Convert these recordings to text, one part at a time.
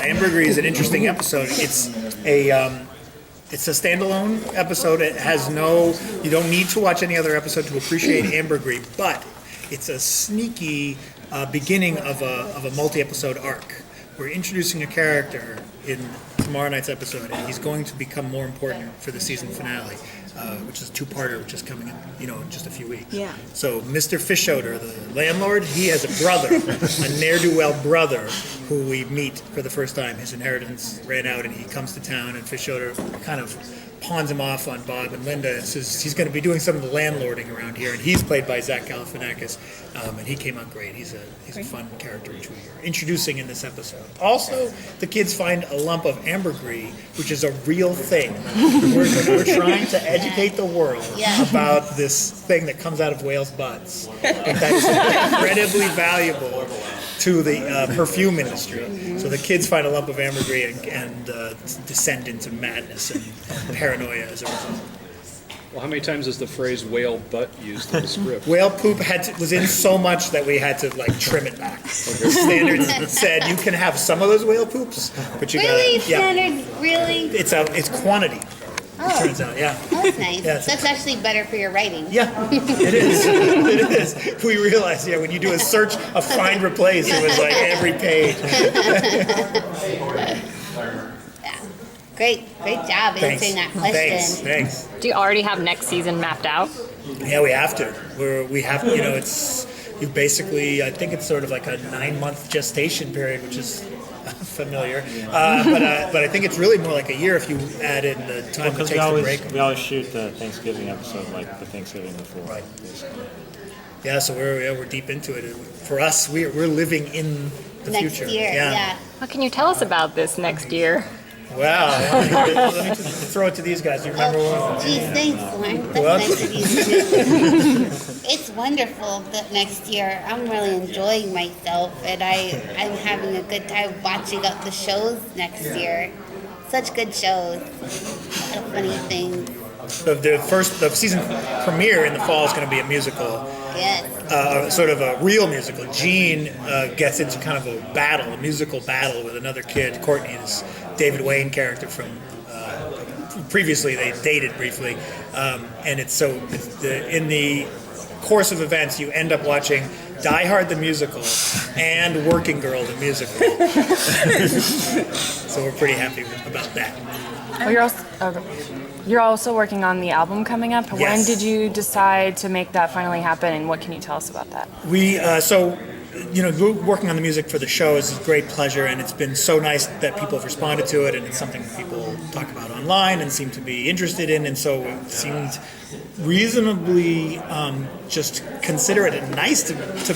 Ambergris is an interesting episode. It's a standalone episode. It has you don't need to watch any other episode to appreciate Ambergris, but it's a sneaky beginning of a multi-episode arc. We're introducing a character in tomorrow night's episode, and he's going to become more important for the season finale, which is a two-parter, which is coming in, in just a few weeks. Yeah. So Mr. Fischoeder, the landlord, he has a brother, a ne'er-do-well brother, who we meet for the first time. His inheritance ran out, and he comes to town, and Fischoeder kind of pawns him off on Bob and Linda and says he's going to be doing some of the landlording around here, and he's played by Zach Galifianakis, and he came out great. He's a fun character which we are introducing in this episode. Also, the kids find a lump of ambergris, which is a real thing. We're trying to educate the world about this thing that comes out of whales' butts, and that is incredibly valuable to the perfume industry. So the kids find a lump of ambergris and descend into madness and paranoia as a result. Well, how many times is the phrase whale butt used in the script? Whale poop was in so much that we had to trim it back. Standards said you can have some of those whale poops, but you gotta. Standards, really? It's quantity. It turns out, Oh, that's nice. That's actually better for your writing. Yeah, it is. It is. We realized, when you do a search, a find replace, it was like every page. Great job answering that question. Thanks. Do you already have next season mapped out? Yeah, we have to. We have, you basically, I think it's sort of like a 9-month gestation period, which is familiar. But I think it's really more like a year if you add in the time it takes to break. We always shoot the Thanksgiving episode like the Thanksgiving before. Right. Yeah, so we're deep into it. For us, we're living in the Next future. year, yeah. What can you tell us about this next year? Wow. Let me just throw it to these guys. Do you remember one? Geez, thanks, Loren. That's nice of you to do. It's wonderful that next year. I'm really enjoying myself, and I'm having a good time watching up the shows next year. Such good shows. A lot of funny things. The season premiere in the fall is going to be a musical. Yes. Sort of a real musical. Gene gets into kind of a musical battle with another kid, Courtney, this David Wayne character from previously they dated briefly, and in the course of events you end up watching Die Hard the musical and Working Girl the musical. So we're pretty happy about that. Well, you're also working on the album coming up. Yes. When did you decide to make that finally happen, and what can you tell us about that? We're working on the music for the show is a great pleasure, and it's been so nice that people have responded to it, and it's something that people talk about online and seem to be interested in, and so it seemed reasonably just considerate and nice to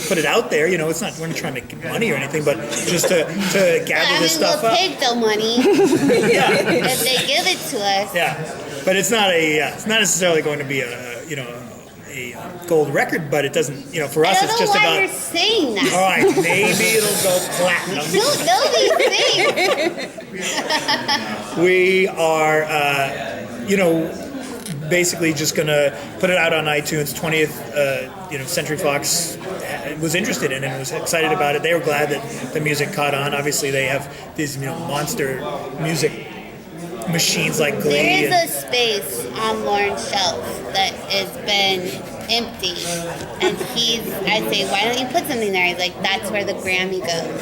put it out there. It's not, we're not trying to make money or anything, but just to gather this stuff we'll up. take the money if they give it to us. Yeah, but it's not it's not necessarily going to be a gold record, but it doesn't, for us it's just about. I don't know why you're saying that. All right, maybe it'll go platinum. Don't be saying. We are, basically just going to put it out on iTunes. 20th, Century Fox was interested in it and was excited about it. They were glad that the music caught on. Obviously, they have these, monster music machines like Glee. There is a space on Loren's shelf that has been empty, and I say, why don't you put something there? He's like, that's where the Grammy goes.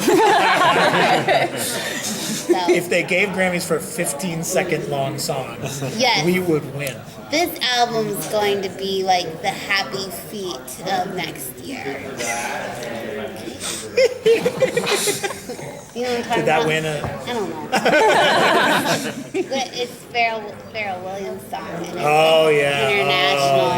So, if they gave Grammys for 15-second long songs, yes, we would win. This album's going to be like the Happy Feet of next year. You know what I'm talking Did that about? win I don't know. But it's Pharrell Williams' song. And it's international.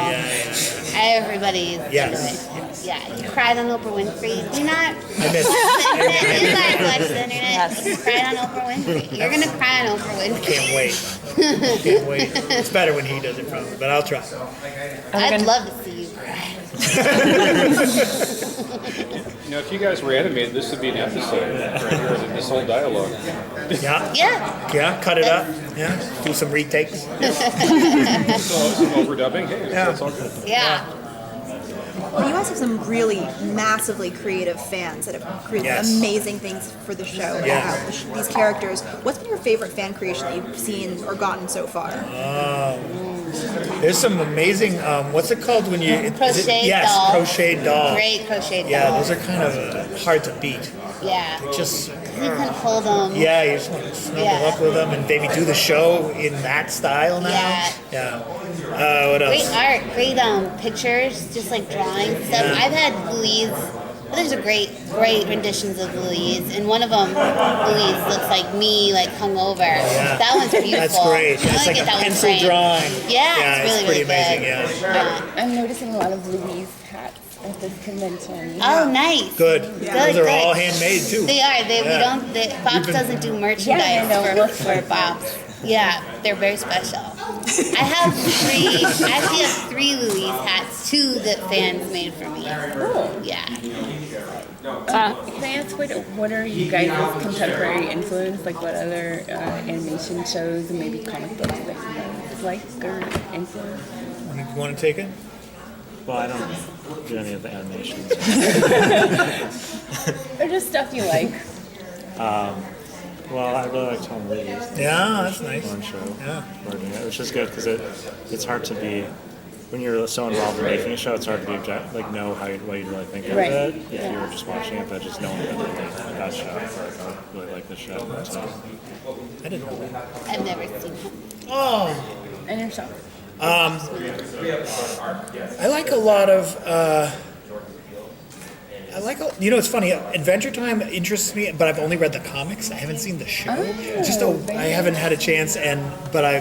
Everybody's into it. Yes. Yeah, you cried on Oprah Winfrey. Do you not? I missed You guys watch the internet. Yes. You cried on Oprah Winfrey. You're gonna cry on Oprah Winfrey. Can't wait. It's better when he does it, probably, but I'll try. I'd love to see you cry. If you guys were animated, this would be an episode right here, this whole dialogue. Yeah, cut it up. Yeah, do some retakes. Some overdubbing. Hey, that's all good. Yeah. Well, you guys have some really massively creative fans that have created amazing things for the show and about these characters. What's been your favorite fan creation that you've seen or gotten so far? There's some amazing, what's it called when you... Crocheted dolls. Yes, crocheted dolls. Great crocheted Yeah, dolls. those are kind of hard to beat. Yeah. Just... You can hold them. Yeah, you just want to snuggle up with them and maybe do the show in that style now. Yeah. What else? Great art, great pictures, just like drawing stuff. Yeah. I've had Louise. There's a great renditions of Louise, and one of them, Louise looks like me, like hungover. Yeah. That one's beautiful. That's great. I It's wanna like get a that one pencil framed. drawing. Yeah, it's it's really, pretty really amazing. good. Yeah. I'm noticing a lot of Louise hats at this convention. Oh, nice. Good. Good, Those are good. all handmade too. They are. We Yeah. don't. Bob's doesn't do merchandise for Bob's. Yeah, they're very special. I actually have 3 Louise hats, 2 that fans made for me. Cool. Yeah. Can I ask what are you guys' contemporary influence? Like what other animation shows and maybe comic books that you guys like or influence? You want to take it? Well, I don't do any of the animations. Or just stuff you like? Well, I really like Tom Lee's Yeah, that's nice. one show. Yeah. Which is good because it's hard to be, when you're so involved in making a show, it's hard to be know what you really think of Right. it if you were just watching it, but just knowing that really like that show. I really like the show. So. I didn't know that. I've never seen him. Oh, And yourself? I like a lot of. It's funny. Adventure Time interests me, but I've only read the comics. I haven't seen the show. I haven't had a chance, but I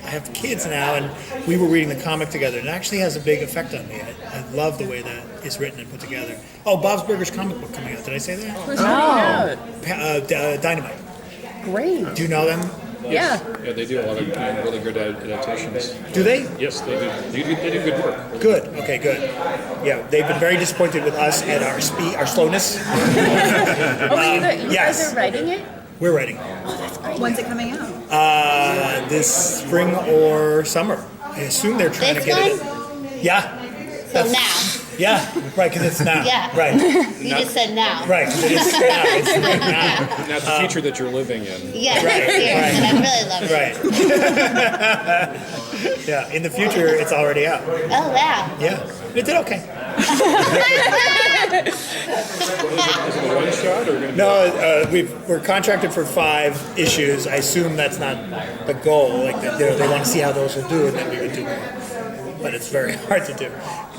have kids now, and we were reading the comic together, and it actually has a big effect on me. I love the way that is written and put together. Oh, Bob's Burgers comic book coming out. Did I say that? Dynamite. Great. Do you know them? Yeah. Yeah, they do a lot of really good adaptations. Do they? Yes, they do. They do good work. Really. Good. Okay, good. Yeah, they've been very disappointed with us and our slowness. You yes. guys are writing it? We're writing When's it coming out? this spring or summer. I assume they're trying This to get it. Yeah. So now. Yeah, right, because it's now. Yeah. Right, You just said now. right, 'cause it is now. It's spring now. Now, the future that you're living in. Yeah, Right, next year. right. And I really love it. Right. Yeah, in the future, it's already out. Oh, wow. Yeah, it did okay. Is it a one shot or going to be? No, we're contracted for 5 issues. I assume that's not the goal. Like they want to see how those will do, and then we would do more. But it's very hard to do.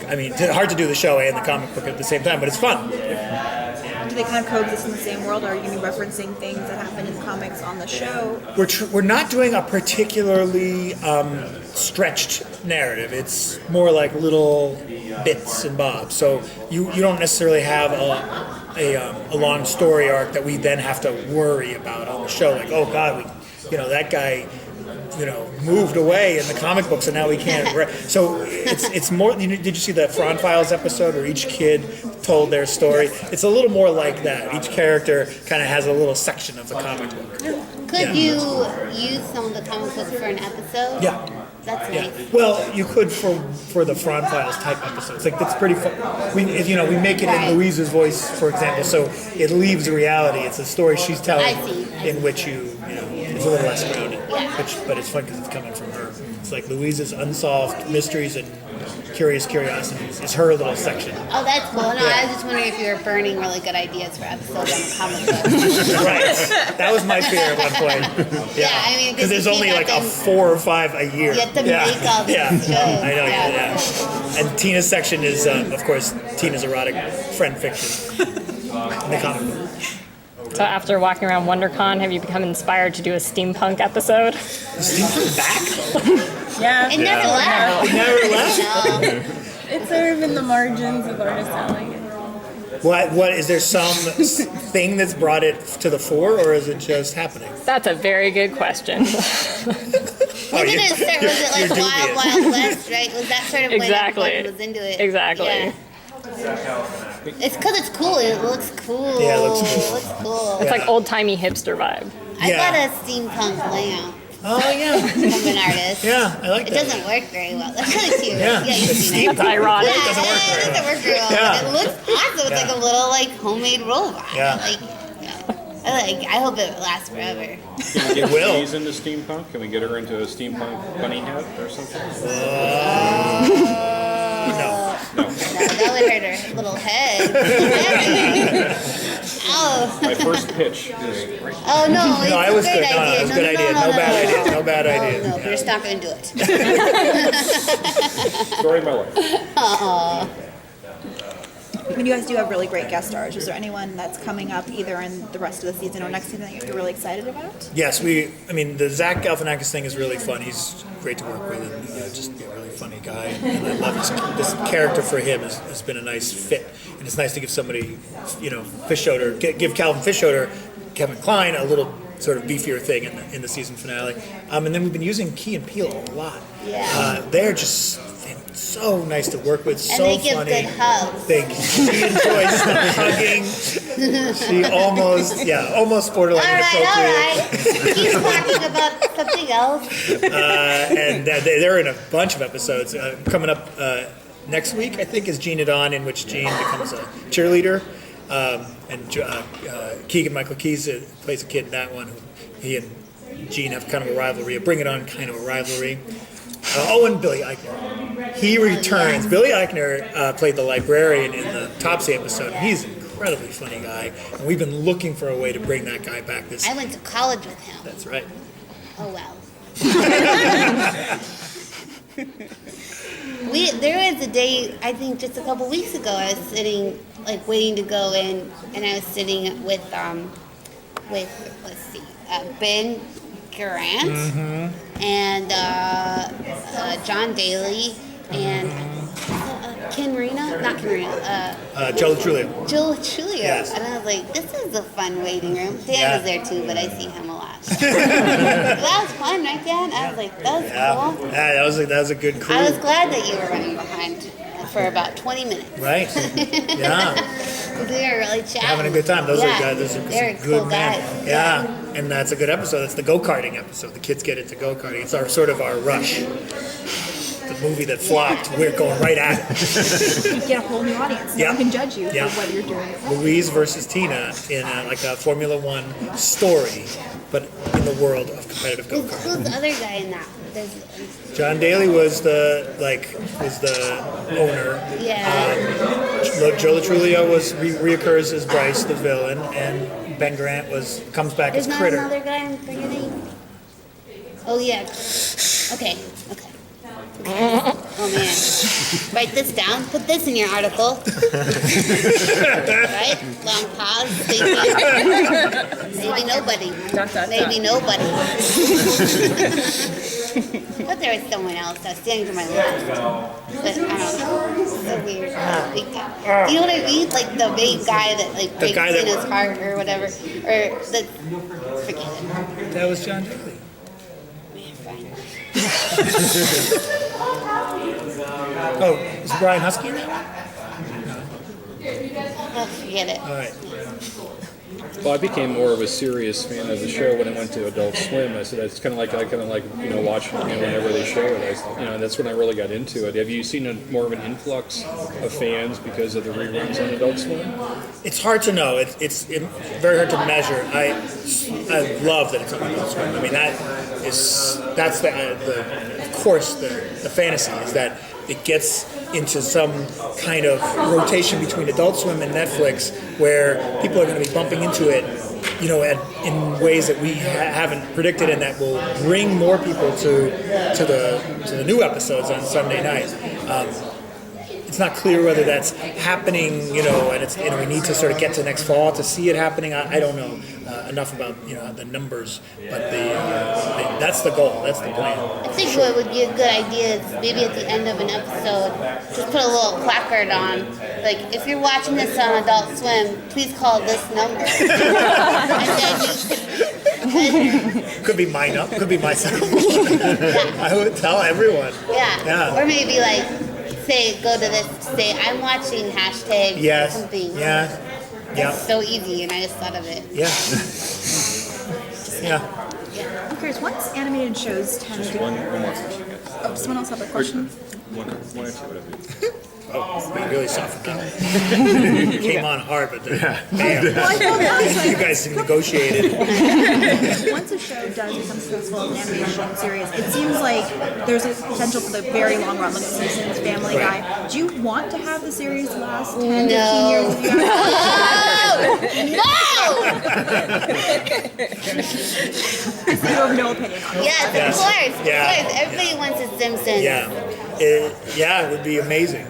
I mean, it's hard to do the show and the comic book at the same time, but it's fun. Do they kind of coexist in the same world, or are you going to be referencing things that happen in the comics on the show? We're not doing a particularly stretched narrative. It's more like little bits and bobs. So you don't necessarily have a long story arc that we then have to worry about on the show. Like, oh God, that guy moved away in the comic books, and now we can't. So it's more. Did you see the Fron Files episode where each kid told their story? It's a little more like that. Each character kind of has a little section of the comic book. Could you use some of the comic books for an episode? Yeah. That's Yeah. nice. Well, you could for the Fron Files type episodes. Like that's pretty fun. We make it in Louise's voice, for example, so it leaves reality. It's a story she's telling I see. in which it's a little less grounded. But it's fun because it's coming from her. It's like Louise's unsolved mysteries and curious curiosities is her little section. Oh, that's cool. No, I was just wondering if you were burning really good ideas for episodes on the comic books. Right. That was my fear at one point. Yeah, I mean, because there's only like a 4 or 5 a year. You have to make all these shows. I know. Yeah. Yeah. And Tina's section is, of course, Tina's erotic friend fiction in the comic book. So after walking around WonderCon, have you become inspired to do a steampunk episode? Is Steampunk back? Yeah. It never left. It never left? No. It's sort of in the margins of artist selling. What is there some thing that's brought it to the fore, or is it just happening? That's a very good question. Was it like you're Wild dubious. Wild West, right? Was that sort of Exactly. when everyone was into it? Exactly. Yeah. It's because it's cool. It looks cool. Yeah, it looks cool. It looks cool. It's like old-timey hipster vibe. I got a steampunk lamp. Oh yeah, Become an artist. yeah, I like It that. doesn't work very well. That's really cute. Yeah, you've it's seen it. That's ironic. Yeah, It doesn't work it very doesn't work very well. Yeah. But it looks awesome. It's Yeah. like a little like homemade robot. Yeah. I hope it lasts forever. Can we get It will. Louise into steampunk? Can we get her into a steampunk bunny hat or something? No. No, that would hurt her little head. Oh. My first pitch is great. Oh no, it's No, it a was great good. No, idea. it was a good idea. No bad ideas. No bad ideas. No, Yeah. we're just not going to do it. Story of my life. I mean, you guys do have really great guest stars. Is there anyone that's coming up either in the rest of the season or next season that you're really excited about? Yes, I mean, the Zach Galifianakis thing is really fun. He's great to work with, and just a really funny guy. And I love this character for him has been a nice fit, and it's nice to give somebody, Fischoeder, give Calvin Fischoeder, Kevin Kline, a little sort of beefier thing in the season finale. And then we've been using Key and Peele a lot. Yeah. They're just so nice to work with, And so they give funny. good hugs. She enjoys the hugging. She almost borderline All inappropriate. right. He's talking about something else. And they're in a bunch of episodes. Coming up next week, I think, is Gene It On, in which Gene becomes a cheerleader. And Keegan-Michael Keyes plays a kid in that one. He and Gene have kind of a rivalry, a Bring It On kind of a rivalry. And Billy Eichner. He returns. Billy Eichner played the librarian in the Topsy episode. He's an incredibly funny guy. And we've been looking for a way to bring that guy back this I went to college with him. That's right. Oh well. There was a day, I think just a couple weeks ago, I was sitting, like waiting to go in, and I was sitting with Ben Grant and John Daly and Ken Marino, not Ken Marino, Joe Trulio. Joe Trulio. Yes. And I was like, this is a fun waiting room. Dan Yeah. was there too, but I see him a lot. That was fun, right, Dan? I was like, that was cool. Yeah, that was a good crew. I was glad that you were running behind for about 20 minutes. Right. Yeah. We were really chatting. Having a good time. Those Yeah. are some They're good cool men. guys. Yeah. And that's a good episode. That's the go-karting episode. The kids get into go-karting. It's our rush. The movie that flopped, we're going right at it. You get a whole new audience. No Yeah. one can judge you Yeah. for what you're doing. Louise versus Tina in a Formula One story, but in the world of competitive Who's go-karting. the other guy in that? There's, John Daly was the owner. yeah. Joe Trulio reoccurs as Bryce, the villain, and Ben Grant comes back There's as not Critter. another guy I'm forgetting? Oh, yeah. Okay. Oh, man. Write this down. Put this in your article. Right? Long pause. Thinking. Maybe nobody. Maybe nobody. But there was someone else that was standing to my left. But I don't know. It's so weird. You know what I mean? Like the big guy that like breaks guy that- in his heart or whatever. Or forget it. That was John Daly. Oh, is Brian Husky in that one? Oh, forget it. All right. Well, I became more of a serious fan of the show when I went to Adult Swim. I said it's kind of like watching whenever they show it. That's when I really got into it. Have you seen more of an influx of fans because of the reruns on Adult Swim? It's hard to know. It's very hard to measure. I love that it's on Adult Swim. I mean, that's of course the fantasy is that it gets into some kind of rotation between Adult Swim and Netflix, where people are going to be bumping into it, in ways that we haven't predicted, and that will bring more people to the new episodes on Sunday night. It's not clear whether that's happening, and it's we need to sort of get to next fall to see it happening. I don't know enough about the numbers, but that's the goal. That's the plan. I think what would be a good idea is maybe at the end of an episode, just put a little placard on, like, if you're watching this on Adult Swim, please call this number. And then you can, Could be mine up. Could be myself. I would tell everyone. yeah. Or maybe go to this, say, I'm watching hashtag Yes. something. Yeah. Yeah. It's so easy, and I just thought of it. Yeah. Yeah. Yeah. I'm curious, once animated shows tend to... One more question, guys. Oh, does someone else have a question? One or two, whatever. Oh, we really softened down. Came on hard, but then, bam. Well, I thought that was You like, guys negotiated. once a show does become successful as an animation series, it seems like there's a potential for the very long run, like Simpsons, Family Right. Guy. Do you want to have the series last 10, 15 No. years? If you No! have no opinion on it. Yes, Yes. of course. Yeah. Of course. Everybody wants a Simpsons. Yeah. It would be amazing.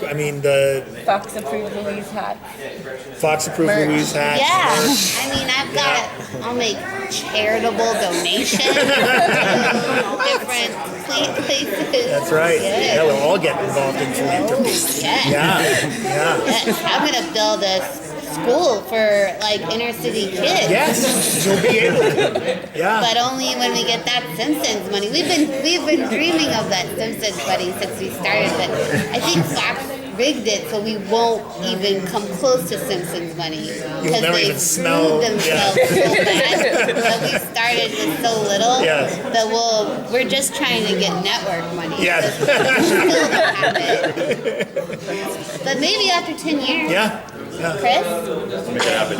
I mean, the Fox approved Louise hat. Fox approved Louise hat. Yeah, I mean, I'll make charitable donations to different places. That's right. Yes. Yeah, we'll all get involved in philanthropy. Yes. Yeah. Yes. I'm gonna build a school for like inner city kids. Yes, you'll be able to. Yeah. But only when we get that Simpsons money. We've been dreaming of that Simpsons money since we started, but I think Fox rigged it so we won't even come close to Simpsons money because never they even smell- screwed themselves so bad that we started with so little Yes. that we're just trying to get network money. Yes. Still don't have it. But maybe after 10 years, Yeah. Chris. Let's make it happen.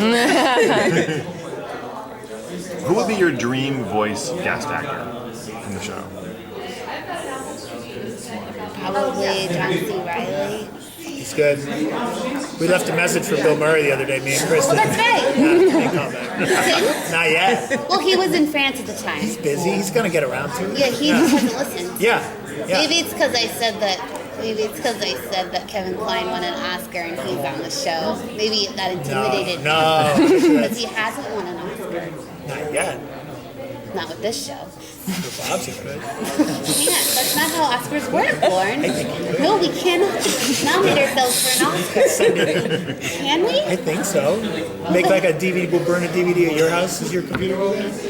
Who would be your dream voice guest actor in the show? Probably John C. Reilly. It's good. We left a message for Bill Murray the other day, me and Kristen. Well, that's right. Yeah, didn't call back. Not yet. Well, he was in France at the time. Busy. He's gonna get around to it. Yeah, he just hasn't listened. Yeah. Yeah. Maybe it's because I said that. Maybe it's because I said that Kevin Kline won an Oscar and he's on the show. Maybe that intimidated No. him because he hasn't won an Oscar. Not yet. Not with this show. With Bob's it could. Can't. That's not how Oscars work, Lauren. No, we cannot nominate ourselves for an Oscar. Can we? I think so. Make like a DVD. We'll burn a DVD at your house. Is your computer?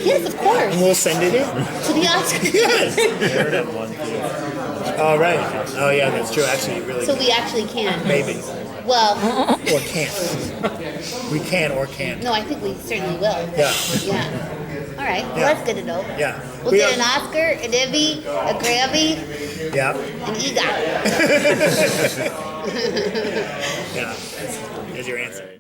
Yes, of course. And we'll send it in. To the Oscars. Yes. Oh right. Oh yeah, that's true. Actually, you really. So we actually can. Maybe. Well, Or can't. We can or can't. no, I think we certainly will. Yeah. Yeah. All right. Well, Yeah. that's good to know. Yeah. We'll We get are- an Oscar, an Emmy, a Grammy, Yeah. an EGOT. Yeah. There's your answer.